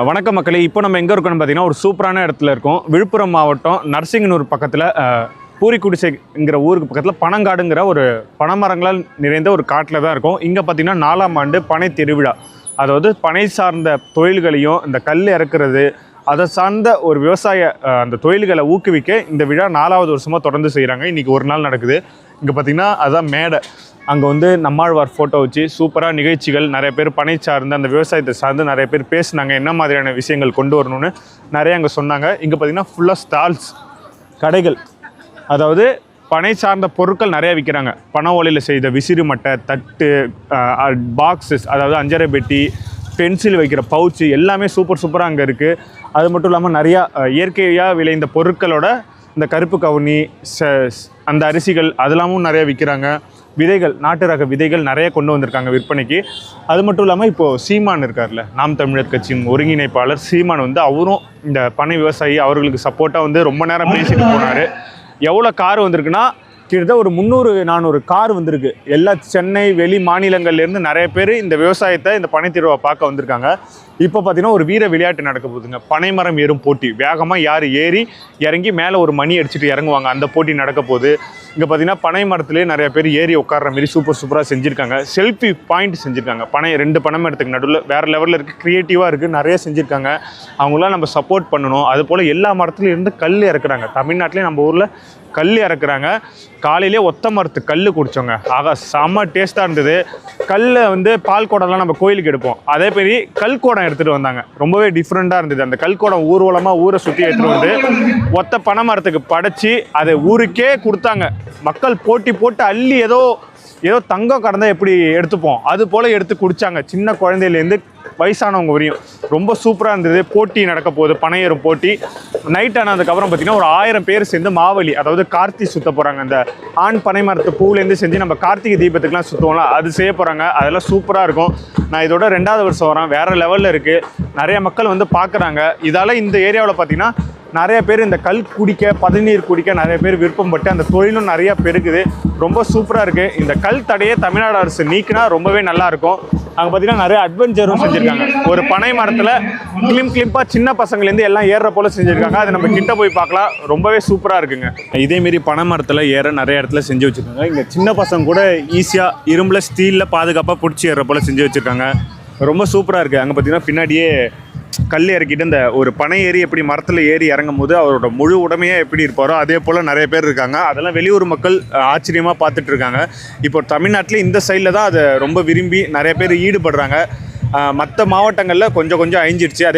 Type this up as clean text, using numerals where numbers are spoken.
வணக்கம் மக்களே. இப்போ நம்ம எங்கே இருக்கோம்னு பார்த்தீங்கன்னா ஒரு சூப்பரான இடத்துல இருக்கோம். விழுப்புரம் மாவட்டம் நரசிங்கனூர் பக்கத்தில் பூரிக்குடிசைங்கிற ஊருக்கு பக்கத்தில் பனங்காடுங்கிற ஒரு பனைமரங்களால் நிறைந்த ஒரு காட்டில் தான் இருக்கும். இங்கே பார்த்தீங்கன்னா 4ஆம் ஆண்டு பனை திருவிழா, அதாவது பனை சார்ந்த தொழில்களையும் இந்த கல் இறக்குறது அதை சார்ந்த ஒரு விவசாய அந்த தொழில்களை ஊக்குவிக்க இந்த விழா 4வது வருஷமாக தொடர்ந்து செய்கிறாங்க. இன்றைக்கி ஒரு நாள் நடக்குது. இங்கே பார்த்திங்கன்னா அதுதான் மேடை. அங்கே நம்மாழ்வார் ஃபோட்டோ வச்சு சூப்பராக நிகழ்ச்சிகள், நிறைய பேர் பனை சார்ந்து அந்த விவசாயத்தை சார்ந்து நிறைய பேர் பேசினாங்க, என்ன மாதிரியான விஷயங்கள் கொண்டு வரணும்னு நிறைய அங்கே சொன்னாங்க. இங்கே பார்த்திங்கன்னா ஃபுல்லாக ஸ்டால்ஸ், கடைகள், அதாவது பனை சார்ந்த பொருட்கள் நிறையா விற்கிறாங்க. பனை ஓலையில் செய்த விசிறி மட்டை, தட்டு, பாக்ஸஸ், அதாவது அஞ்சரை பெட்டி, பென்சில் வைக்கிற பவுச்சு எல்லாமே சூப்பராக அங்கே இருக்குது. அது மட்டும் இல்லாமல் நிறையா இயற்கையாக விளைந்த பொருட்களோட இந்த கருப்பு கவுனி, அந்த அரிசிகள் அதெல்லாமும் நிறையா விற்கிறாங்க. விதைகள், நாட்டு ரக விதைகள் நிறைய கொண்டு வந்திருக்காங்க விற்பனைக்கு. அது மட்டும் இல்லாமல் இப்போது சீமான் இருக்கார்ல, நாம் தமிழர் கட்சியின் ஒருங்கிணைப்பாளர் சீமான் அவரும் இந்த பனை விவசாயி, அவர்களுக்கு சப்போர்ட்டாக ரொம்ப நேரம் பேசிட்டு போனார். எவ்வளோ கார் வந்திருக்குன்னா கிட்டத்தட்ட ஒரு 300-400 கார் வந்திருக்கு. எல்லா சென்னை வெளி மாநிலங்கள்லேருந்து நிறைய பேர் இந்த விவசாயத்தை, இந்த பனை திருவிழா பார்க்க வந்திருக்காங்க. இப்போ பார்த்தீங்கன்னா ஒரு வீர விளையாட்டு நடக்க போகுதுங்க. பனைமரம் ஏறும் போட்டி. வேகமாக யார் ஏறி இறங்கி மேலே ஒரு மணி அடிச்சுட்டு இறங்குவாங்க, அந்த போட்டி நடக்க போகுது. இங்கே பார்த்தீங்கன்னா பனை மரத்துலேயே நிறைய பேர் ஏறி உட்கார்ற மாரி சூப்பராக செஞ்சுருக்காங்க. செல்ஃபி பாயிண்ட் செஞ்சுருக்காங்க. 2 பனை மரத்துக்கு நடுவில் வேறு லெவலில் இருக்குது, க்ரியேட்டிவாக இருக்குது, நிறைய செஞ்சுருக்காங்க. அவங்களாம் நம்ம சப்போர்ட் பண்ணணும். அதுபோல் எல்லா மரத்துலையும் இருந்து கல் இறக்குறாங்க. தமிழ்நாட்டிலே நம்ம ஊரில் கல் இறக்குறாங்க. காலையிலே ஒத்த மரத்து கல் குடித்தோங்க. ஆகா, செம்ம டேஸ்ட்டாக இருந்தது. கல்லை பால் குடம்லாம் நம்ம கோயிலுக்கு எடுப்போம், அதே பெரிய கல் குடம் எடுத்துகிட்டு வந்தாங்க. ரொம்பவே டிஃப்ரெண்ட்டாக இருந்தது. அந்த கல் குடம் ஊர்வலமாக ஊரை சுற்றி எடுத்துகிட்டு வந்து ஒத்த பனை மரத்துக்கு படைச்சி அதை ஊருக்கே கொடுத்தாங்க. மக்கள் போட்டி போட்டு அள்ளி ஏதோ தங்கம் கடந்தால் எப்படி எடுத்துப்போம் அது போல் எடுத்து குடித்தாங்க. சின்ன குழந்தையிலேருந்து வயசானவங்க வரையும் ரொம்ப சூப்பராக இருந்தது. போட்டி நடக்க போகுது, பனை ஏறும் போட்டி. நைட் ஆனதுக்கப்புறம் பார்த்திங்கன்னா ஒரு 1000 பேர் சேர்ந்து மாவலி, அதாவது கார்த்தி சுற்ற போகிறாங்க. அந்த ஆண் பனை மரத்து பூவிலேருந்து செஞ்சு நம்ம கார்த்திகை தீபத்துக்குலாம் சுற்றுவோம்ல, அது செய்ய போகிறாங்க. அதெல்லாம் சூப்பராக இருக்கும். நான் இதோட 2வது வருஷம் வரேன். வேறு லெவலில் இருக்குது. நிறைய மக்கள் பார்க்குறாங்க. இதால் இந்த ஏரியாவில் பார்த்திங்கன்னா நிறைய பேர் இந்த கல் குடிக்க, பதநீர் குடிக்க நிறைய பேர் விருப்பப்பட்டு அந்த தொழிலும் நிறையா பெருகுது. ரொம்ப சூப்பராக இருக்குது. இந்த கல் தடையை தமிழ்நாடு அரசு நீக்கினா ரொம்பவே நல்லாயிருக்கும். அங்கே பார்த்தீங்கன்னா நிறைய அட்வென்ச்சரும் செஞ்சுருக்காங்க. ஒரு பனை மரத்தில் கிளிம்பாக சின்ன பசங்கள்லேருந்து எல்லாம் ஏறுற போல் செஞ்சுருக்காங்க. அது நம்ம கிட்ட போய் பார்க்கலாம். ரொம்பவே சூப்பராக இருக்குங்க. இதேமாரி பனை மரத்தில் ஏற நிறைய இடத்துல செஞ்சு வச்சுருக்காங்க. இங்கே சின்ன பசங்க கூட ஈஸியாக இரும்பில் ஸ்டீலில் பாதுகாப்பாக பிடிச்சி ஏறுற போல் செஞ்சு வச்சுருக்காங்க. ரொம்ப சூப்பராக இருக்குது. அங்கே பார்த்தீங்கன்னா பின்னாடியே கல் இறக்கிட்டு இந்த ஒரு பனை ஏறி எப்படி மரத்தில் ஏறி இறங்கும் போது அவரோட முழு உடமையாக எப்படி இருப்பாரோ அதே போல் நிறைய பேர் இருக்காங்க. அதெல்லாம் வெளியூர் மக்கள் ஆச்சரியமாக பார்த்துட்டு இருக்காங்க. இப்போ தமிழ்நாட்டில் இந்த சைடில் தான் அதை ரொம்ப விரும்பி நிறைய பேர் ஈடுபடுறாங்க. மற்ற மாவட்டங்களில் கொஞ்சம் அழிஞ்சிடுச்சு. அதே